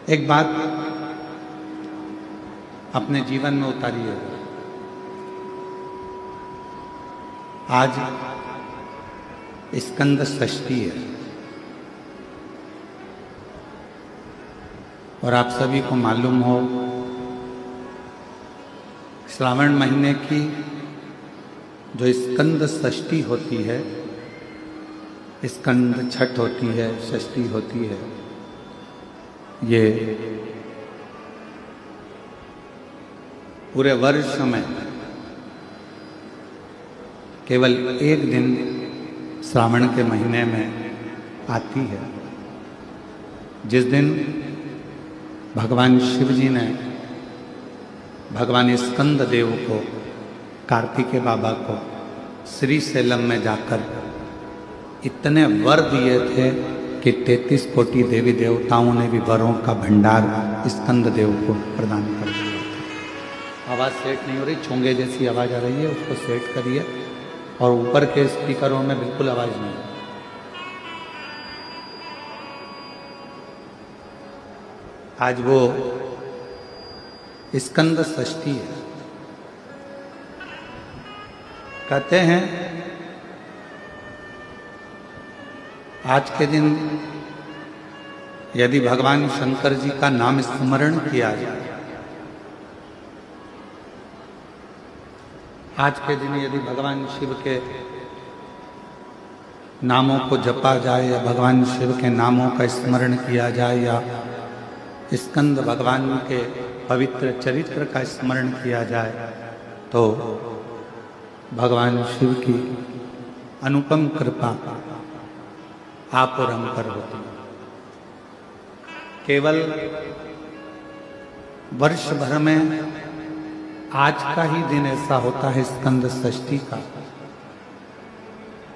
एक बात अपने जीवन में उतारिए। आज स्कंद षष्ठी है और आप सभी को मालूम हो श्रावण महीने की जो स्कंद षष्ठी होती है, स्कंद छठ होती है, षष्ठी होती है, ये पूरे वर्ष में केवल एक दिन श्रावण के महीने में आती है, जिस दिन भगवान शिव जी ने भगवान स्कंद देव को, कार्तिकेय बाबा को श्री शैलम में जाकर इतने वर दिए थे कि 33 कोटि देवी देवताओं ने भी वरों का भंडार स्कंद देव को प्रदान कर दिया था। आवाज़ सेट नहीं हो रही, चोंगे जैसी आवाज़ आ रही है, उसको सेट करिए। और ऊपर के स्पीकरों में बिल्कुल आवाज़ नहीं है। आज वो स्कंद षष्ठी है। कहते हैं आज के दिन यदि भगवान शंकर जी का नाम स्मरण किया जाए, आज के दिन यदि भगवान शिव के नामों को जपा जाए या भगवान शिव के नामों का स्मरण किया जाए या स्कंद भगवान के पवित्र चरित्र का स्मरण किया जाए, तो भगवान शिव की अनुपम कृपा आप और हम पर होती है। केवल वर्ष भर में आज का ही दिन ऐसा होता है स्कंद षष्ठी का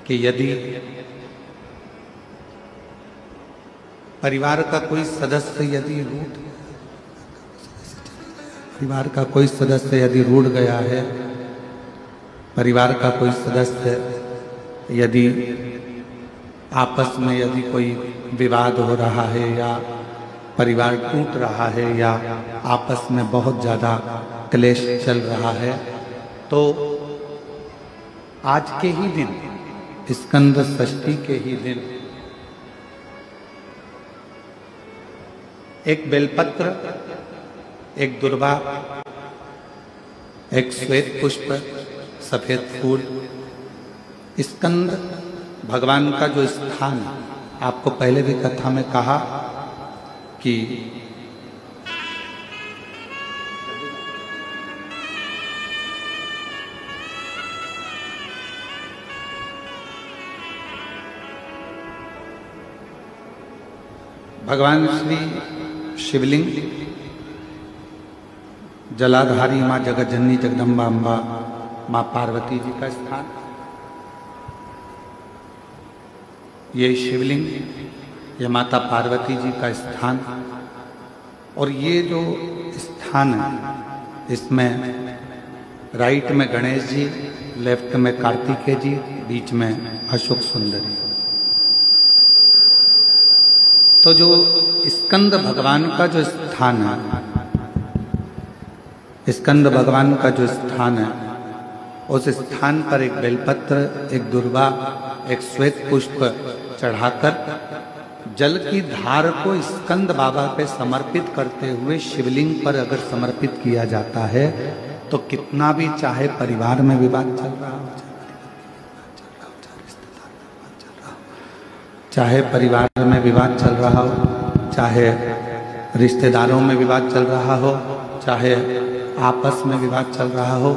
कि यदि परिवार का कोई सदस्य यदि रूठ गया है, परिवार का कोई सदस्य यदि आपस में यदि कोई विवाद हो रहा है या परिवार टूट रहा है या आपस में बहुत ज़्यादा क्लेश चल रहा है, तो आज के ही दिन, स्कंद षष्ठी के ही दिन, एक बेलपत्र, एक दुर्वा, एक श्वेत पुष्प, सफेद फूल, स्कंद भगवान का जो स्थान, आपको पहले भी कथा में कहा कि भगवान श्री शिवलिंग, जलाधारी माँ जगतजननी जगदम्बा अम्बा माँ पार्वती जी का स्थान, ये शिवलिंग, ये माता पार्वती जी का स्थान, और ये जो स्थान है इसमें राइट में गणेश जी, लेफ्ट में कार्तिकेय जी, बीच में अशोक सुंदरी। तो जो स्कंद भगवान का जो स्थान है, स्कंद भगवान का जो स्थान है, उस स्थान पर एक बेलपत्र, एक दुर्वा, एक श्वेत पुष्प चढ़ाकर जल की धार को स्कंद बाबा पे समर्पित करते हुए शिवलिंग पर अगर समर्पित किया जाता है, तो कितना भी चाहे परिवार में विवाद चल रहा हो, चाहे परिवार में विवाद चल रहा हो, चाहे रिश्तेदारों में विवाद चल रहा हो, चाहे आपस में विवाद चल रहा हो,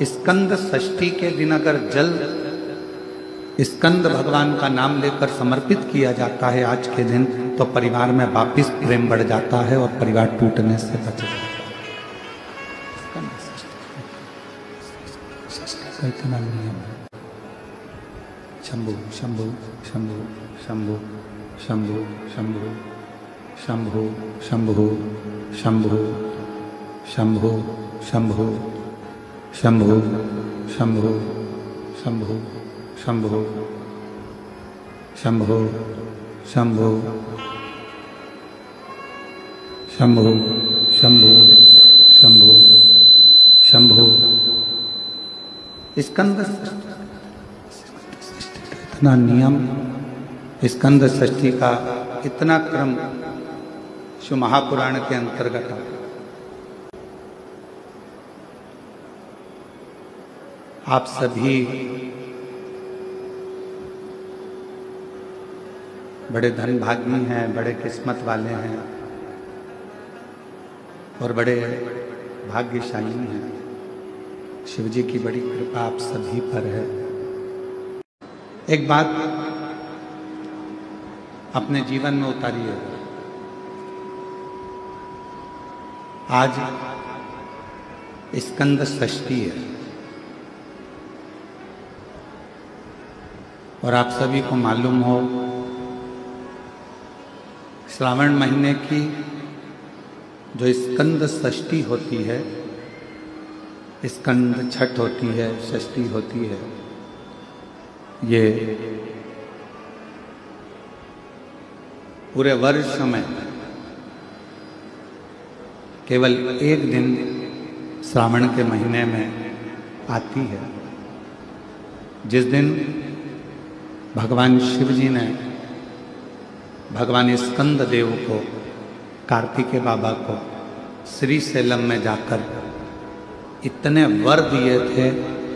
स्कंद षष्ठी के दिन अगर जल स्कंद भगवान का नाम लेकर समर्पित किया जाता है आज के दिन, तो परिवार में वापिस प्रेम बढ़ जाता है और परिवार टूटने से बच जाता है। इतना नियम है। शंभु शंभु शंभु शंभु शंभु शंभु शंभु शंभु शंभु शंभु शंभु शंभु शंभु शंभु शंभु शंभु शंभु शंभु शंभु शंभु शंभु। स्कंद इतना नियम, स्कंद षष्ठी का इतना क्रम शिव महापुराण के अंतर्गत आप सभी बड़े धनभागी हैं, बड़े किस्मत वाले हैं और बड़े भाग्यशाली हैं। शिव जी की बड़ी कृपा आप सभी पर है। एक बात अपने जीवन में उतारिए। आज स्कंद षष्ठी है और आप सभी को मालूम हो श्रावण महीने की जो स्कंद षष्ठी होती है, स्कंद छठ होती है, षष्ठी होती है, ये पूरे वर्ष में केवल एक दिन श्रावण के महीने में आती है, जिस दिन भगवान शिव जी ने भगवान स्कंद देव को, कार्तिकेय बाबा को श्री शैलम में जाकर इतने वर दिए थे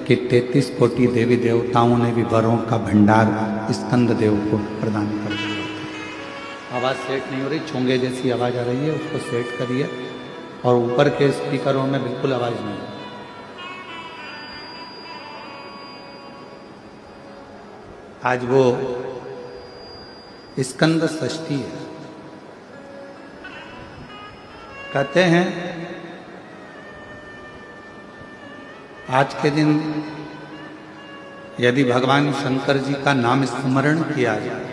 कि 33 कोटि देवी देवताओं ने भी वरों का भंडार स्कंद देव को प्रदान कर दिया। आवाज़ सेट नहीं हो रही, चोंगे जैसी आवाज़ आ रही है, उसको सेट करिए। और ऊपर के स्पीकरों में बिल्कुल आवाज़ नहीं है। आज वो स्कंद षष्ठी है। कहते हैं आज के दिन यदि भगवान शंकर जी का नाम स्मरण किया जाए,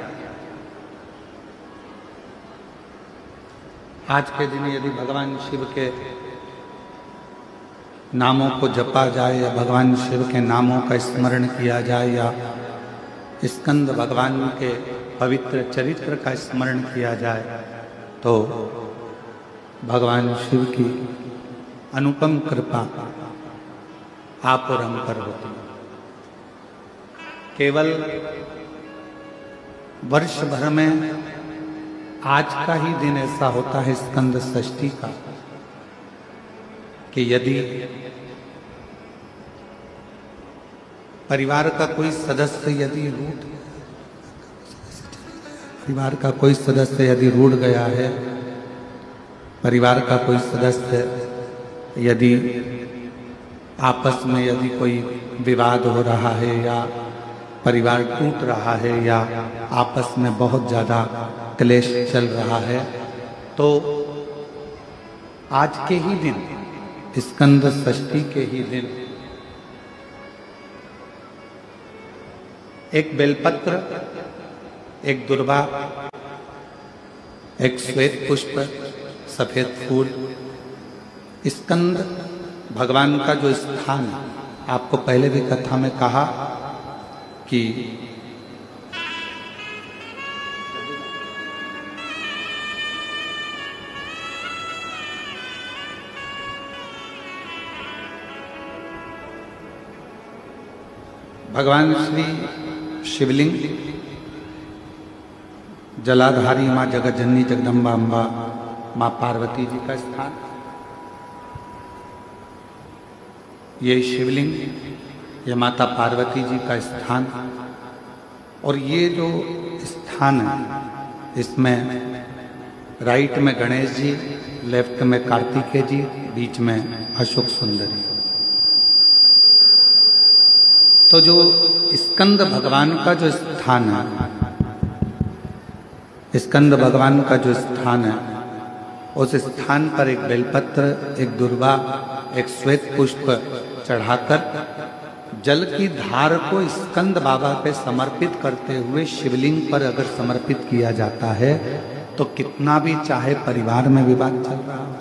आज के दिन यदि भगवान शिव के नामों को जपा जाए या भगवान शिव के नामों का स्मरण किया जाए या स्कंद भगवान के पवित्र चरित्र का स्मरण किया जाए, तो भगवान शिव की अनुपम कृपा आप और हम पर होती है। केवल वर्ष भर में आज का ही दिन ऐसा होता है स्कंद षष्ठी का कि यदि परिवार का कोई सदस्य यदि रूठ गया है, परिवार का कोई सदस्य यदि आपस में यदि कोई विवाद हो रहा है या परिवार टूट रहा है या आपस में बहुत ज़्यादा क्लेश चल रहा है, तो आज के ही दिन, स्कंद षष्ठी के ही दिन एक बेलपत्र, एक दुर्वा, एक श्वेत पुष्प, सफेद फूल, स्कंद भगवान का जो स्थान है, आपको पहले भी कथा में कहा कि भगवान श्री शिवलिंग, जलाधारी माँ जगतजननी जगदम्बा अम्बा माँ पार्वती जी का स्थान, ये शिवलिंग, ये माता पार्वती जी का स्थान, और ये जो स्थान है इसमें राइट में गणेश जी, लेफ्ट में कार्तिकेय जी, बीच में अशोक सुंदरी। तो जो स्कंद भगवान का जो स्थान है, स्कंद भगवान का जो स्थान है, उस स्थान पर एक बेलपत्र, एक दुर्वा, एक श्वेत पुष्प चढ़ाकर जल की धार को स्कंद बाबा पे समर्पित करते हुए शिवलिंग पर अगर समर्पित किया जाता है तो कितना भी चाहे परिवार में विवाद चल रहा हो,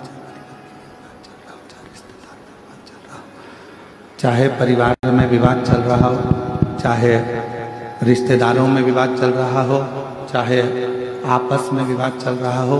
चाहे परिवार में विवाद चल रहा हो, चाहे रिश्तेदारों में विवाद चल रहा हो, चाहे आपस में विवाद चल रहा हो,